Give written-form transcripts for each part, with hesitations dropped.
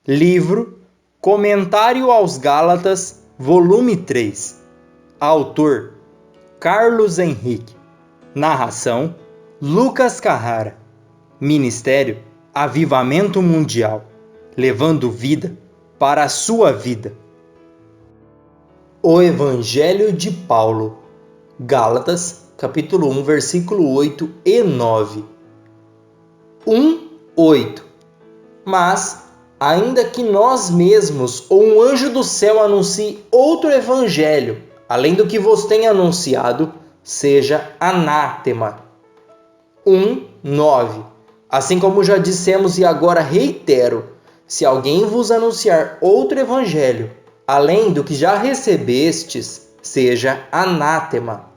Livro Comentário aos Gálatas, volume 3. Autor Carlos Henrique. Narração Lucas Carrara. Ministério Avivamento Mundial, levando vida para a sua vida. O Evangelho de Paulo. Gálatas, capítulo 1, versículo 8 e 9. 1:8. Mas ainda que nós mesmos ou um anjo do céu anuncie outro evangelho, além do que vos tenha anunciado, seja anátema. 1:9. Assim como já dissemos e agora reitero, se alguém vos anunciar outro evangelho, além do que já recebestes, seja anátema.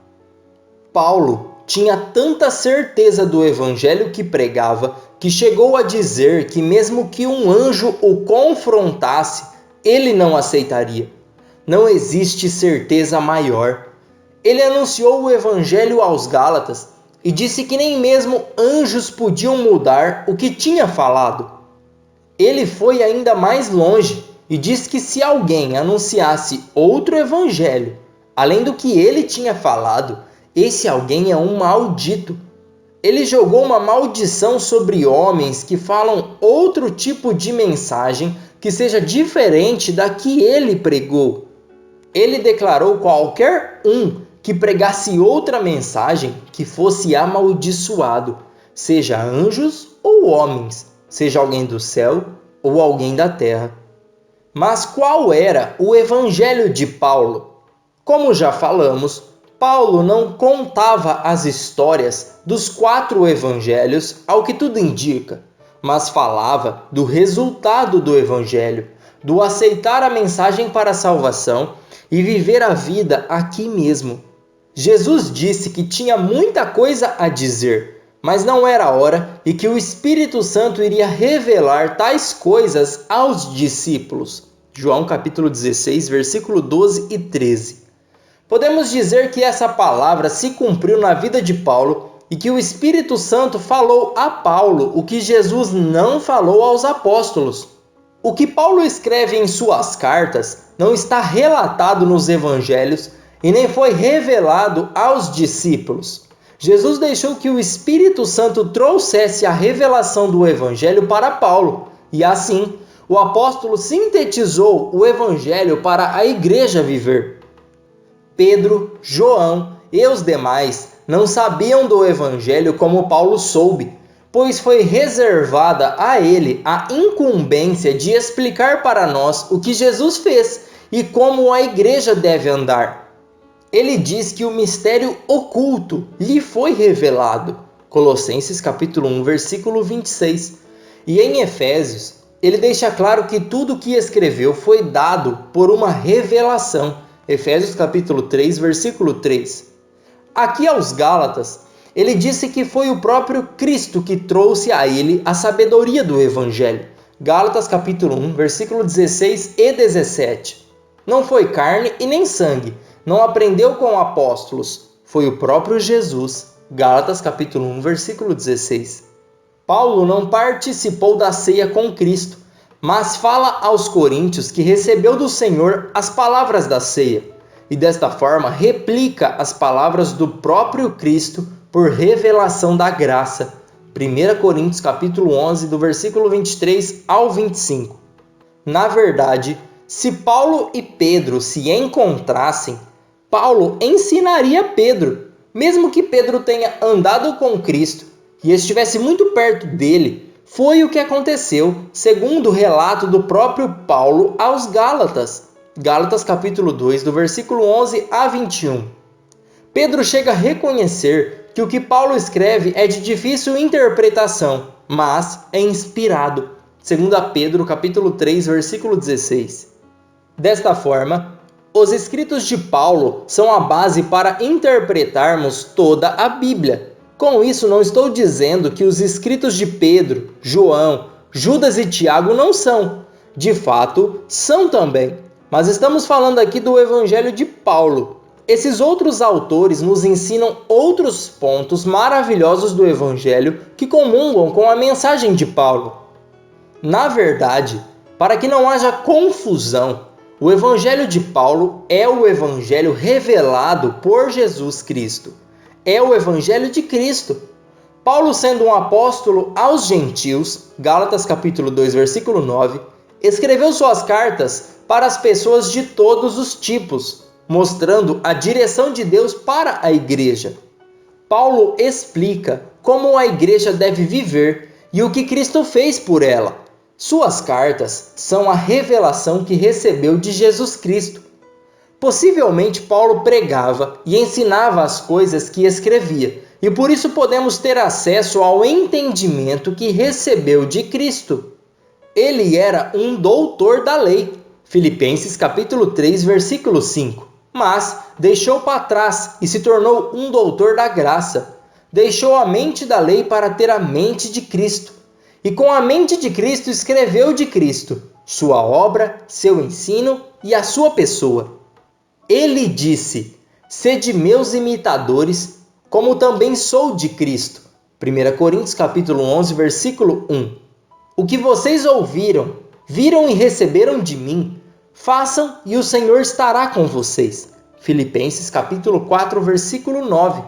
Paulo tinha tanta certeza do evangelho que pregava, que chegou a dizer que mesmo que um anjo o confrontasse, ele não aceitaria. Não existe certeza maior. Ele anunciou o evangelho aos Gálatas e disse que nem mesmo anjos podiam mudar o que tinha falado. Ele foi ainda mais longe e disse que se alguém anunciasse outro evangelho, além do que ele tinha falado, esse alguém é um maldito. Ele jogou uma maldição sobre homens que falam outro tipo de mensagem que seja diferente da que ele pregou. Ele declarou qualquer um que pregasse outra mensagem que fosse amaldiçoado, seja anjos ou homens, seja alguém do céu ou alguém da terra. Mas qual era o evangelho de Paulo? Como já falamos, Paulo não contava as histórias dos 4 evangelhos, ao que tudo indica, mas falava do resultado do evangelho, do aceitar a mensagem para a salvação e viver a vida aqui mesmo. Jesus disse que tinha muita coisa a dizer, mas não era a hora e que o Espírito Santo iria revelar tais coisas aos discípulos. João capítulo 16, versículo 12 e 13. Podemos dizer que essa palavra se cumpriu na vida de Paulo e que o Espírito Santo falou a Paulo o que Jesus não falou aos apóstolos. O que Paulo escreve em suas cartas não está relatado nos evangelhos e nem foi revelado aos discípulos. Jesus deixou que o Espírito Santo trouxesse a revelação do evangelho para Paulo e assim o apóstolo sintetizou o evangelho para a igreja viver. Pedro, João e os demais não sabiam do evangelho como Paulo soube, pois foi reservada a ele a incumbência de explicar para nós o que Jesus fez e como a igreja deve andar. Ele diz que o mistério oculto lhe foi revelado. Colossenses capítulo 1, versículo 26. E em Efésios, ele deixa claro que tudo o que escreveu foi dado por uma revelação. Efésios capítulo 3, versículo 3. Aqui aos Gálatas, ele disse que foi o próprio Cristo que trouxe a ele a sabedoria do Evangelho. Gálatas capítulo 1, versículo 16 e 17. Não foi carne e nem sangue, não aprendeu com apóstolos, foi o próprio Jesus. Gálatas capítulo 1, versículo 16. Paulo não participou da ceia com Cristo, mas fala aos coríntios que recebeu do Senhor as palavras da ceia, e desta forma replica as palavras do próprio Cristo por revelação da graça. 1 Coríntios capítulo 11, do versículo 23 ao 25. Na verdade, se Paulo e Pedro se encontrassem, Paulo ensinaria Pedro, mesmo que Pedro tenha andado com Cristo e estivesse muito perto dele. Foi o que aconteceu, segundo o relato do próprio Paulo aos Gálatas. Gálatas capítulo 2, do versículo 11 a 21. Pedro chega a reconhecer que o que Paulo escreve é de difícil interpretação, mas é inspirado. 2 Pedro capítulo 3, versículo 16. Desta forma, os escritos de Paulo são a base para interpretarmos toda a Bíblia. Com isso, não estou dizendo que os escritos de Pedro, João, Judas e Tiago não são. De fato, são também. Mas estamos falando aqui do Evangelho de Paulo. Esses outros autores nos ensinam outros pontos maravilhosos do Evangelho que comungam com a mensagem de Paulo. Na verdade, Para que não haja confusão, o Evangelho de Paulo é o Evangelho revelado por Jesus Cristo. É o Evangelho de Cristo. Paulo, sendo um apóstolo aos gentios, Gálatas capítulo 2, versículo 9, escreveu suas cartas para as pessoas de todos os tipos, mostrando a direção de Deus para a igreja. Paulo explica como a igreja deve viver e o que Cristo fez por ela. Suas cartas são a revelação que recebeu de Jesus Cristo. Possivelmente Paulo pregava e ensinava as coisas que escrevia, e por isso podemos ter acesso ao entendimento que recebeu de Cristo. Ele era um doutor da lei, Filipenses capítulo 3, versículo 5, mas deixou para trás e se tornou um doutor da graça. Deixou a mente da lei para ter a mente de Cristo. E com a mente de Cristo escreveu de Cristo, sua obra, seu ensino e a sua pessoa. Ele disse: sede meus imitadores, como também sou de Cristo. 1 Coríntios capítulo 11, versículo 1. O que vocês ouviram, viram e receberam de mim, façam e o Senhor estará com vocês. Filipenses capítulo 4, versículo 9.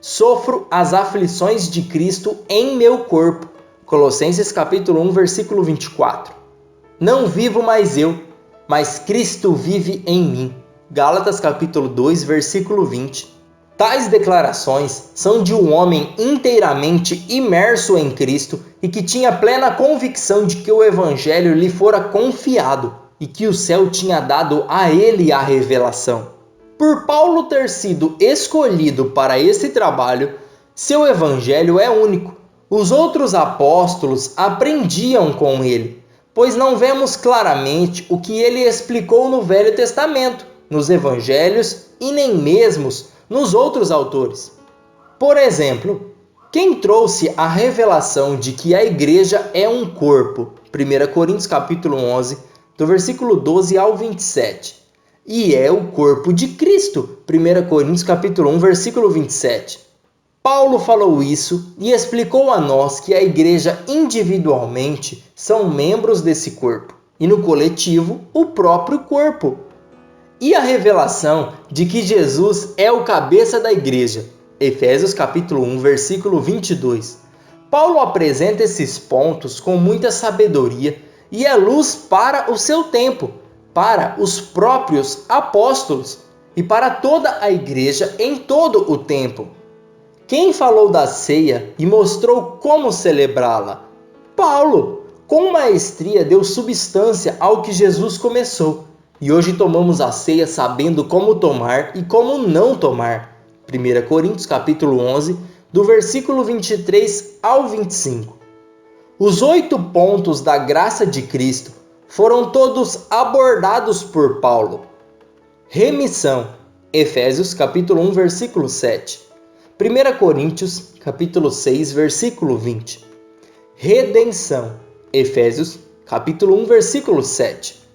Sofro as aflições de Cristo em meu corpo. Colossenses capítulo 1, versículo 24. Não vivo mais eu, mas Cristo vive em mim. Gálatas capítulo 2, versículo 20. Tais declarações são de um homem inteiramente imerso em Cristo e que tinha plena convicção de que o Evangelho lhe fora confiado e que o céu tinha dado a ele a revelação. Por Paulo ter sido escolhido para esse trabalho, seu Evangelho é único. Os outros apóstolos aprendiam com ele, pois não vemos claramente o que ele explicou no Velho Testamento, nos Evangelhos e nem mesmo nos outros autores. Por exemplo, quem trouxe a revelação de que a igreja é um corpo? 1 Coríntios capítulo 11, do versículo 12 ao 27. E é o corpo de Cristo. 1 Coríntios capítulo 1, versículo 27. Paulo falou isso e explicou a nós que a igreja individualmente são membros desse corpo e no coletivo o próprio corpo. E a revelação de que Jesus é o cabeça da igreja, Efésios capítulo 1, versículo 22. Paulo apresenta esses pontos com muita sabedoria e é luz para o seu tempo, para os próprios apóstolos e para toda a igreja em todo o tempo. Quem falou da ceia e mostrou como celebrá-la? Paulo, com maestria, deu substância ao que Jesus começou. E hoje tomamos a ceia sabendo como tomar e como não tomar. 1 Coríntios capítulo 11, do versículo 23 ao 25. Os 8 pontos da graça de Cristo foram todos abordados por Paulo. Remissão, Efésios capítulo 1, versículo 7. 1 Coríntios, capítulo 6, versículo 20. Redenção, Efésios, capítulo 1, versículo 7.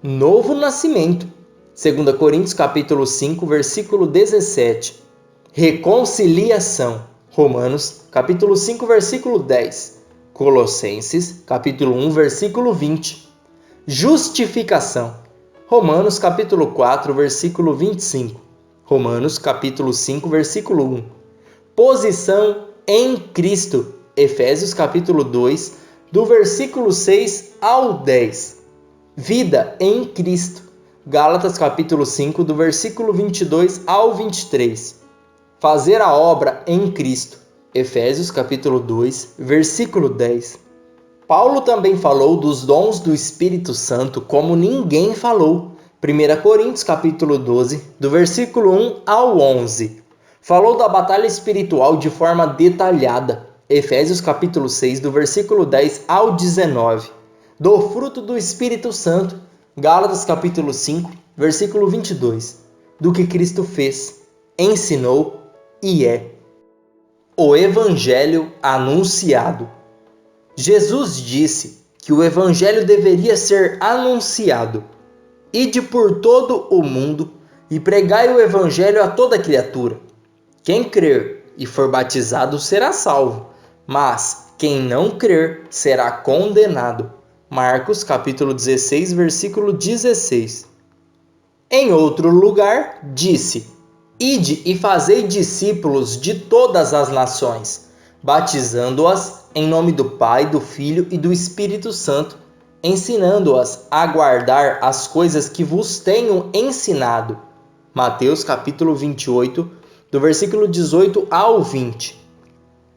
Novo nascimento, 2 Coríntios, capítulo 5, versículo 17. Reconciliação, Romanos, capítulo 5, versículo 10. Colossenses, capítulo 1, versículo 20. Justificação, Romanos, capítulo 4, versículo 25. Romanos, capítulo 5, versículo 1. Posição em Cristo, Efésios capítulo 2, do versículo 6 ao 10. Vida em Cristo, Gálatas capítulo 5, do versículo 22 ao 23. Fazer a obra em Cristo, Efésios capítulo 2, versículo 10. Paulo também falou dos dons do Espírito Santo como ninguém falou, 1 Coríntios capítulo 12, do versículo 1 ao 11. Falou da batalha espiritual de forma detalhada, Efésios capítulo 6, do versículo 10 ao 19. Do fruto do Espírito Santo, Gálatas capítulo 5, versículo 22. Do que Cristo fez, ensinou e é. O Evangelho anunciado. Jesus disse que o Evangelho deveria ser anunciado. Ide por todo o mundo e pregai o Evangelho a toda criatura. Quem crer e for batizado será salvo, mas quem não crer será condenado. Marcos capítulo 16, versículo 16. Em outro lugar, disse: Ide e fazei discípulos de todas as nações, batizando-as em nome do Pai, do Filho e do Espírito Santo, ensinando-as a guardar as coisas que vos tenho ensinado. Mateus capítulo 28, do versículo 18 ao 20.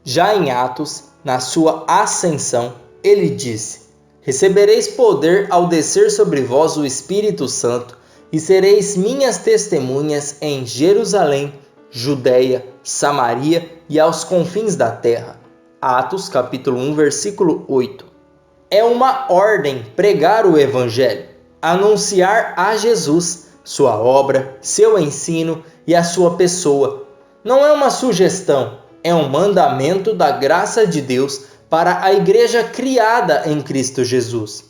Já em Atos, na sua ascensão, ele disse: Recebereis poder ao descer sobre vós o Espírito Santo, e sereis minhas testemunhas em Jerusalém, Judeia, Samaria e aos confins da terra. Atos capítulo 1, versículo 8. É uma ordem pregar o Evangelho, anunciar a Jesus, sua obra, seu ensino e a sua pessoa. Não é uma sugestão, é um mandamento da graça de Deus para a igreja criada em Cristo Jesus.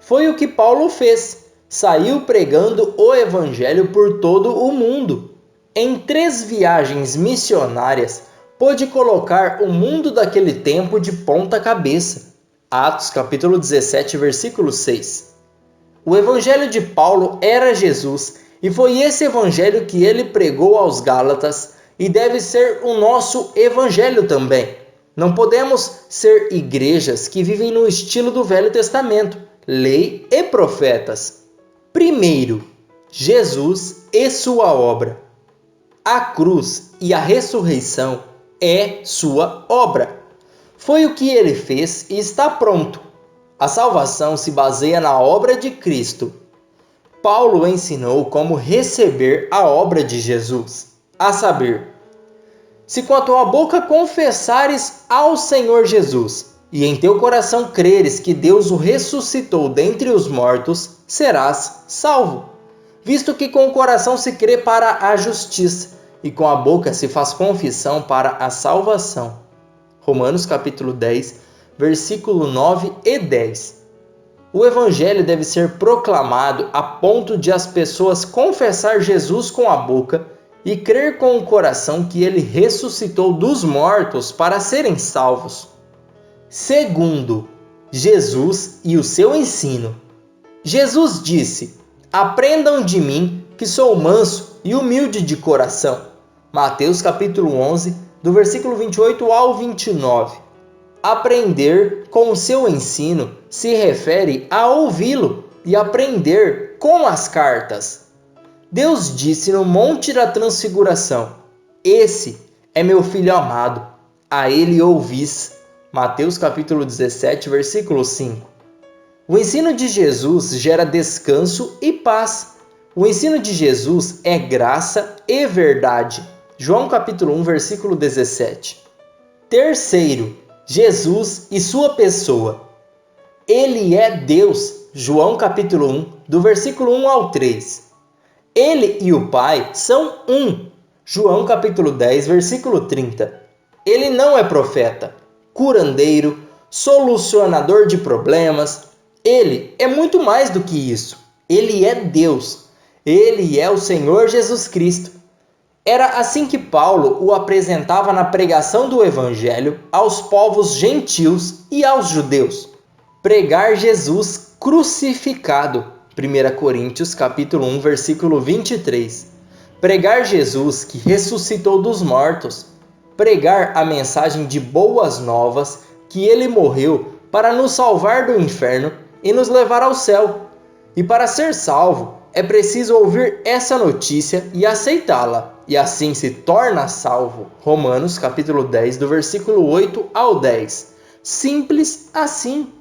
Foi o que Paulo fez. Saiu pregando o Evangelho por todo o mundo. Em 3 viagens missionárias, pôde colocar o mundo daquele tempo de ponta cabeça. Atos capítulo 17, versículo 6. O Evangelho de Paulo era Jesus, e foi esse Evangelho que ele pregou aos Gálatas, e deve ser o nosso Evangelho também. Não podemos ser igrejas que vivem no estilo do Velho Testamento, lei e profetas. Primeiro, Jesus e sua obra. A cruz e a ressurreição é sua obra. Foi o que ele fez e está pronto. A salvação se baseia na obra de Cristo. Paulo ensinou como receber a obra de Jesus, a saber: se com a tua boca confessares ao Senhor Jesus, e em teu coração creres que Deus o ressuscitou dentre os mortos, serás salvo. Visto que com o coração se crê para a justiça, e com a boca se faz confissão para a salvação. Romanos capítulo 10, versículo 9 e 10. O Evangelho deve ser proclamado a ponto de as pessoas confessar Jesus com a boca e crer com o coração que ele ressuscitou dos mortos para serem salvos. Segundo, Jesus e o seu ensino. Jesus disse: Aprendam de mim, que sou manso e humilde de coração. Mateus capítulo 11, do versículo 28 ao 29. Aprender com o seu ensino se refere a ouvi-lo e aprender com as cartas. Deus disse no Monte da Transfiguração: Esse é meu Filho amado, a ele ouvis. Mateus capítulo 17, versículo 5. O ensino de Jesus gera descanso e paz. O ensino de Jesus é graça e verdade. João capítulo 1, versículo 17. Terceiro, Jesus e sua pessoa. Ele é Deus. João capítulo 1, do versículo 1 ao 3. Ele e o Pai são um. João capítulo 10, versículo 30. Ele não é profeta, curandeiro, solucionador de problemas. Ele é muito mais do que isso. Ele é Deus. Ele é o Senhor Jesus Cristo. Era assim que Paulo o apresentava na pregação do Evangelho aos povos gentios e aos judeus. Pregar Jesus crucificado. 1 Coríntios capítulo 1, versículo 23. Pregar Jesus que ressuscitou dos mortos. Pregar a mensagem de boas novas que ele morreu para nos salvar do inferno e nos levar ao céu. E para ser salvo, é preciso ouvir essa notícia e aceitá-la, e assim se torna salvo. Romanos capítulo 10, do versículo 8 ao 10. Simples assim.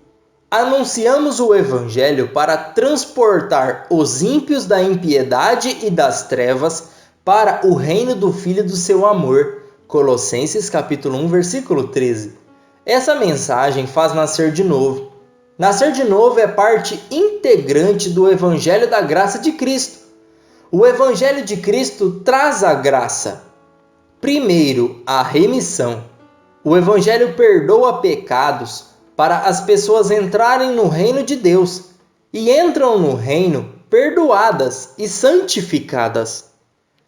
Anunciamos o Evangelho para transportar os ímpios da impiedade e das trevas para o reino do Filho do seu amor. Colossenses capítulo 1, versículo 13. Essa mensagem faz nascer de novo. Nascer de novo é parte integrante do Evangelho da graça de Cristo. O Evangelho de Cristo traz a graça. Primeiro, a remissão. O Evangelho perdoa pecados para as pessoas entrarem no reino de Deus, e entram no reino perdoadas e santificadas.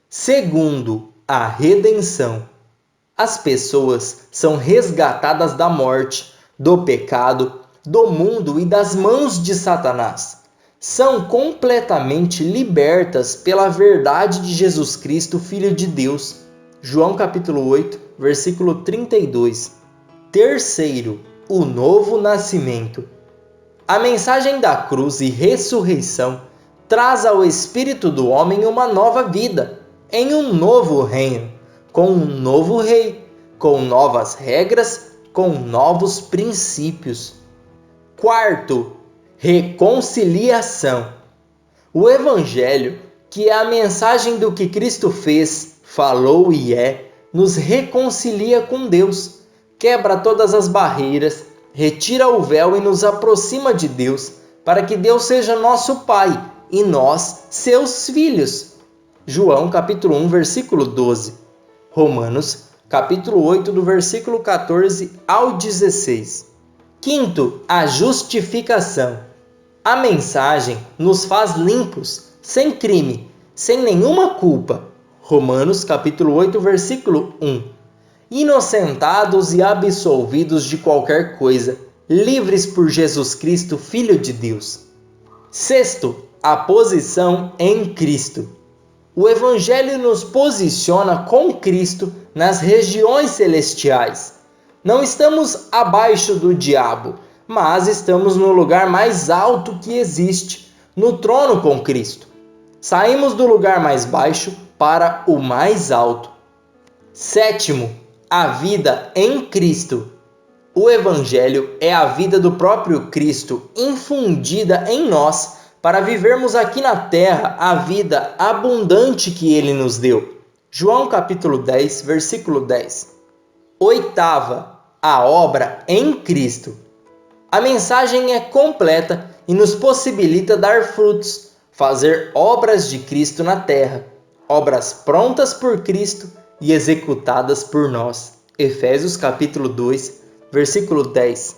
Segundo, a redenção. As pessoas são resgatadas da morte, do pecado, do mundo e das mãos de Satanás. São completamente libertas pela verdade de Jesus Cristo, Filho de Deus. João capítulo 8, versículo 32. Terceiro, o novo nascimento. A mensagem da cruz e ressurreição traz ao espírito do homem uma nova vida, em um novo reino, com um novo rei, com novas regras, com novos princípios. Quarto, reconciliação. O Evangelho, que é a mensagem do que Cristo fez, falou e é, nos reconcilia com Deus, quebra todas as barreiras, retira o véu e nos aproxima de Deus, para que Deus seja nosso Pai e nós, seus filhos. João capítulo 1, versículo 12. Romanos capítulo 8, do versículo 14 ao 16. Quinto, a justificação. A mensagem nos faz limpos, sem crime, sem nenhuma culpa. Romanos capítulo 8, versículo 1. Inocentados e absolvidos de qualquer coisa, livres por Jesus Cristo, Filho de Deus. Sexto, a posição em Cristo. O Evangelho nos posiciona com Cristo nas regiões celestiais. Não estamos abaixo do diabo, mas estamos no lugar mais alto que existe, no trono com Cristo. Saímos do lugar mais baixo para o mais alto. Sétimo, a vida em Cristo. O Evangelho é a vida do próprio Cristo infundida em nós para vivermos aqui na terra a vida abundante que Ele nos deu. João capítulo 10, versículo 10. Oitava, a obra em Cristo. A mensagem é completa e nos possibilita dar frutos, fazer obras de Cristo na terra, obras prontas por Cristo e executadas por nós. Efésios capítulo 2, versículo 10.